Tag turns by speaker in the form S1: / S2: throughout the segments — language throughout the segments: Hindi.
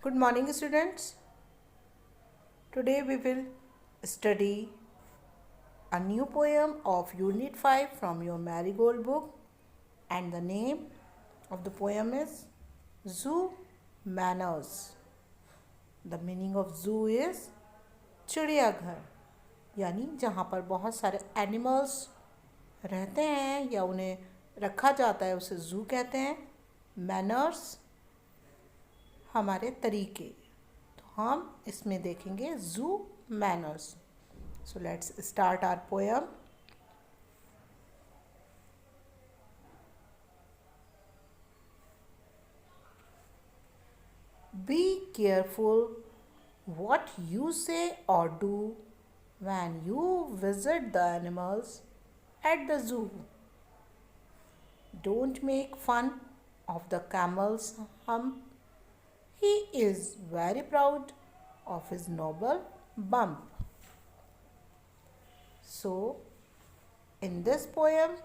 S1: Good morning, students. Today we will study a new poem of Unit 5 from your Marigold book, and the name of the poem is Zoo Manners. The meaning of zoo is चिड़ियाघर, यानी जहाँ पर बहुत सारे एनिमल्स रहते हैं या उन्हें रखा जाता है उसे जू कहते हैं. मैनर्स हमारे तरीके, तो हम इसमें देखेंगे zoo manners. So let's start our poem. Be careful what you say or do when you visit the animals at the zoo. Don't make fun of the camel's hump. He is very proud of his noble bump. So, in this poem,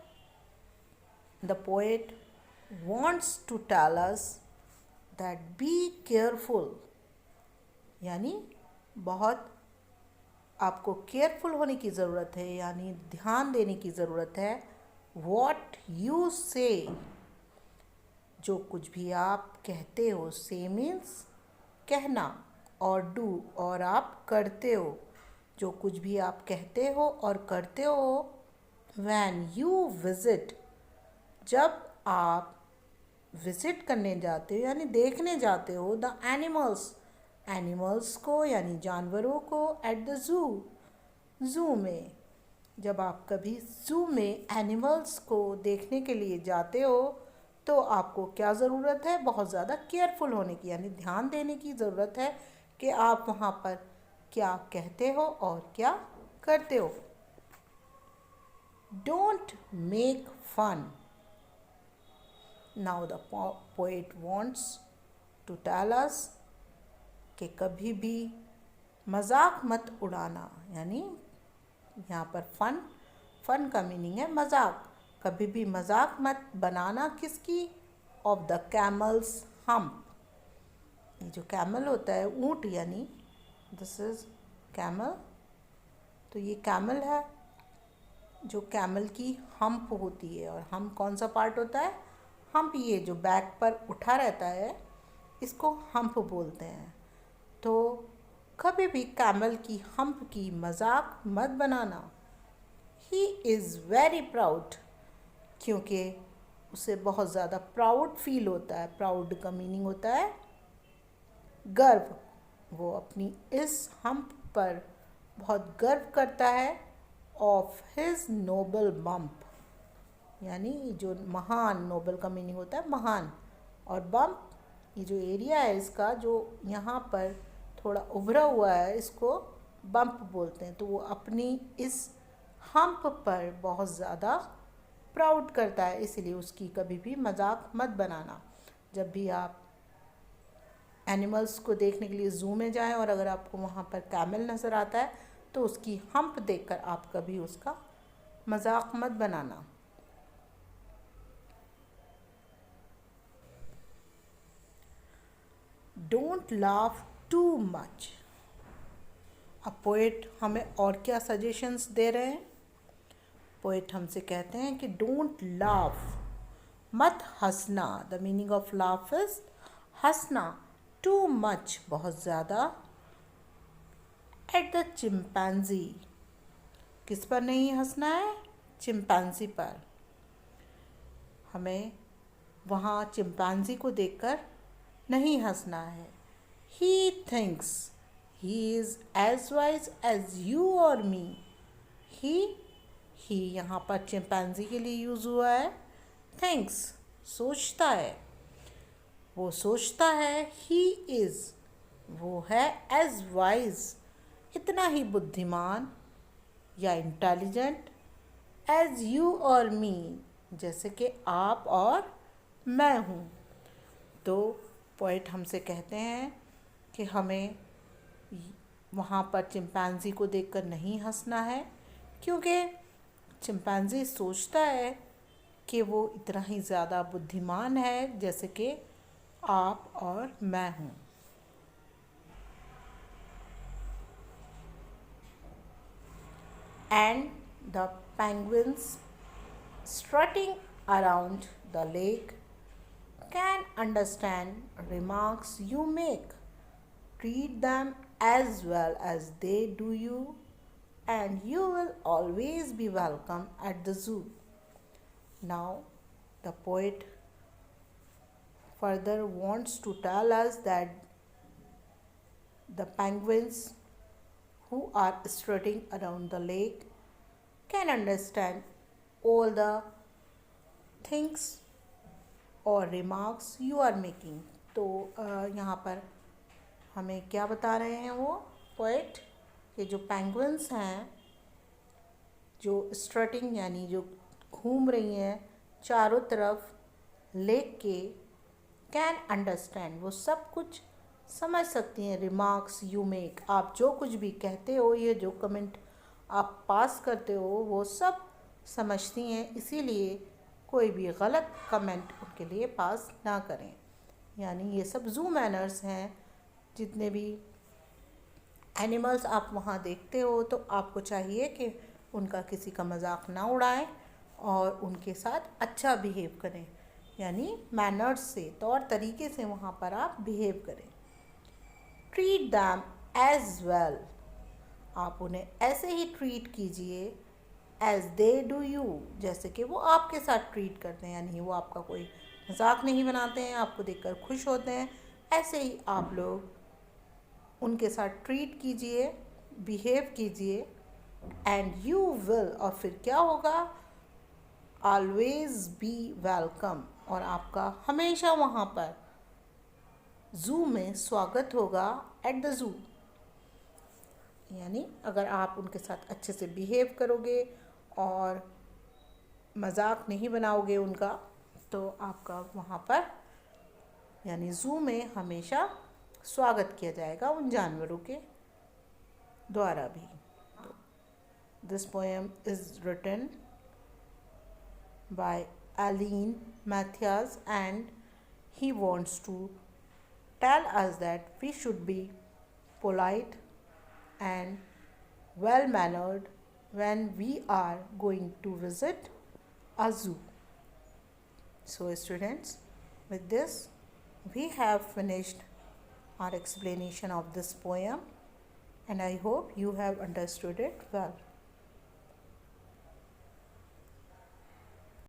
S1: the poet wants to tell us that be careful, यानी बहुत आपको केयरफुल होने की ज़रूरत है, यानी ध्यान देने की ज़रूरत है. What you say, जो कुछ भी आप कहते हो, से मीन्स कहना, और डू और आप करते हो, जो कुछ भी आप कहते हो और करते हो. When you visit, जब आप विजिट करने जाते हो यानी देखने जाते हो द एनिमल्स को यानी जानवरों को एट द ज़ू में. जब आप कभी ज़ू में एनिमल्स को देखने के लिए जाते हो तो आपको क्या ज़रूरत है, बहुत ज़्यादा केयरफुल होने की, यानी ध्यान देने की ज़रूरत है कि आप वहाँ पर क्या कहते हो और क्या करते हो. Don't make fun. Now the poet wants to tell us कि कभी भी मजाक मत उड़ाना, यानी यहाँ पर फन का मीनिंग है मजाक. कभी भी मजाक मत बनाना. किसकी? Of the camel's hump. ये जो कैमल होता है ऊँट, यानी दिस इज कैमल. तो ये कैमल है जो कैमल की हम्प होती है. और हम्प कौन सा पार्ट होता है? हम्प, ये जो बैक पर उठा रहता है इसको हम्प बोलते हैं. तो कभी भी कैमल की हम्प की मजाक मत बनाना. ही इज़ वेरी प्राउड, क्योंकि उसे बहुत ज़्यादा प्राउड फील होता है. प्राउड का मीनिंग होता है गर्व. वो अपनी इस हम्प पर बहुत गर्व करता है. ऑफ हिज नोबल बम्प, यानी जो महान, नोबल का मीनिंग होता है महान, और बम्प ये जो एरिया है इसका जो यहाँ पर थोड़ा उभरा हुआ है इसको बम्प बोलते हैं. तो वो अपनी इस हम्प पर बहुत ज़्यादा प्राउड करता है, इसलिए उसकी कभी भी मजाक मत बनाना. जब भी आप एनिमल्स को देखने के लिए ज़ू में जाएं और अगर आपको वहाँ पर कैमल नज़र आता है तो उसकी हम्प देखकर आप कभी उसका मजाक मत बनाना. Don't laugh too much. अब पोएट हमें और क्या सजेशंस दे रहे हैं? पोएट हमसे कहते हैं कि डोंट लाफ, मत हंसना. The meaning of laugh is हंसना. टू मच, बहुत ज़्यादा. एट द चिंपैंजी, किस पर नहीं हंसना है? चिंपैंजी पर. हमें वहाँ चिंपैंजी को देखकर नहीं हंसना है. He thinks he is as wise as you और मी. ही यहाँ पर चिंपैंजी के लिए यूज़ हुआ है. थिंक्स, सोचता है. वो सोचता है. ही इज़, वो है. एज वाइज, इतना ही बुद्धिमान या इंटेलिजेंट. एज यू और मी, जैसे कि आप और मैं हूँ. तो पोएट हमसे कहते हैं कि हमें वहाँ पर चिंपैंजी को देखकर नहीं हंसना है, क्योंकि चिंपैंजी सोचता है कि वो इतना ही ज़्यादा बुद्धिमान है जैसे कि आप और मैं हूँ. and the penguins strutting around the lake can understand remarks you make. Treat them as well as they do you, and you will always be welcome at the zoo. Now, the poet further wants to tell us that the penguins who are strutting around the lake can understand all the things और रिमार्क्स यू आर मेकिंग. तो यहाँ पर हमें क्या बता रहे हैं वो पोएट कि जो पेंगुइन्स हैं जो स्ट्रटिंग यानी जो घूम रही हैं चारों तरफ लेक के, कैन अंडरस्टैंड वो सब कुछ समझ सकती हैं. रिमार्क्स यू मेक आप जो कुछ भी कहते हो, ये जो कमेंट आप पास करते हो वो सब समझती हैं, इसीलिए कोई भी गलत कमेंट उनके लिए पास ना करें. यानी ये सब जू मैनर्स हैं. जितने भी एनिमल्स आप वहाँ देखते हो तो आपको चाहिए कि उनका किसी का मजाक ना उड़ाएं और उनके साथ अच्छा बिहेव करें. यानी मैनर्स से, तौर तरीके से वहाँ पर आप बिहेव करें. ट्रीट दैम एज वेल आप उन्हें ऐसे ही ट्रीट कीजिए एज दे डू यू जैसे कि वो आपके साथ ट्रीट करते हैं. यानी वो आपका कोई मजाक नहीं बनाते हैं, आपको देखकर खुश होते हैं, ऐसे ही आप लोग उनके साथ ट्रीट कीजिए, बिहेव कीजिए. एंड यू विल और फिर क्या होगा, ऑलवेज बी वेलकम और आपका हमेशा वहाँ पर ज़ू में स्वागत होगा. एट द ज़ू यानी अगर आप उनके साथ अच्छे से बिहेव करोगे और मजाक नहीं बनाओगे उनका, तो आपका वहाँ पर यानी ज़ू में हमेशा स्वागत किया जाएगा उन जानवरों के द्वारा भी. This poem is written by Elin Mathias and he wants to tell us that we should be polite and well mannered when we are going to visit a zoo. So students, with this we have finished our explanation of this poem and I hope you have understood it well.